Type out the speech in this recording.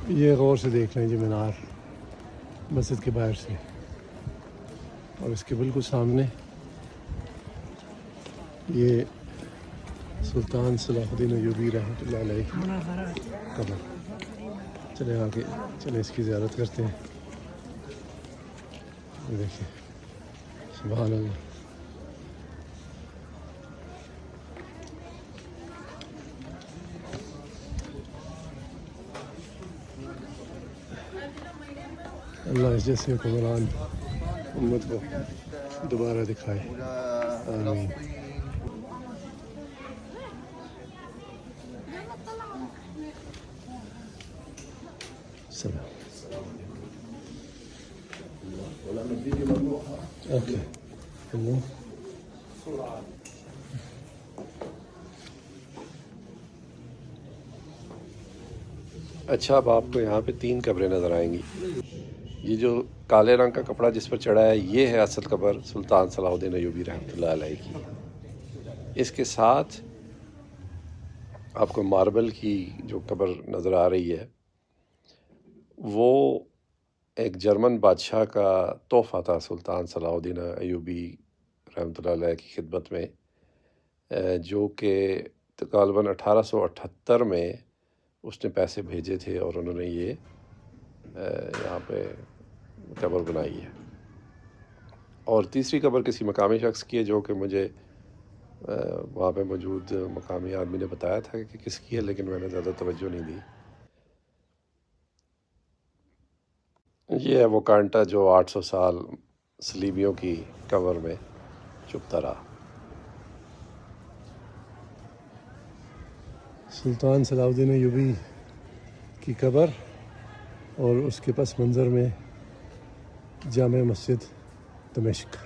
یہ غور سے دیکھ لیں جی مینار مسجد کے باہر سے، اور اس کے بالکل سامنے یہ سلطان صلاح الدین ایوبی رحمۃ اللہ علیہ قبر۔ چلے آگے، چلے اس کی زیارت کرتے ہیں۔ یہ دیکھیں، سبحان اللہ۔ اللہ اس جیسے حکمران امت کو دوبارہ دکھائے، آمین۔ سلام۔ اوکے۔ اچھا، اب آپ کو یہاں پہ 3 قبریں نظر آئیں گی۔ یہ جو کالے رنگ کا کپڑا جس پر چڑھا ہے، یہ ہے اصل قبر سلطان صلاح الدین ایوبی رحمۃ اللہ علیہ کی۔ اس کے ساتھ آپ کو ماربل کی جو قبر نظر آ رہی ہے، وہ ایک جرمن بادشاہ کا تحفہ تھا سلطان صلاح الدین ایوبی رحمۃ اللہ علیہ کی خدمت میں، جو کہ غالباً 1878 میں اس نے پیسے بھیجے تھے اور انہوں نے یہ یہاں پہ قبر بنائی ہے۔ اور تیسری قبر کسی مقامی شخص کی ہے، جو کہ مجھے وہاں پہ موجود مقامی آدمی نے بتایا تھا کہ کس کی ہے، لیکن میں نے زیادہ توجہ نہیں دی۔ یہ ہے وہ کانٹا جو 800 سال صلیبیوں کی قبر میں چھپتا رہا۔ سلطان صلاح الدین ایوبی کی قبر اور اس کے پس منظر میں جامع مسجد دمشق۔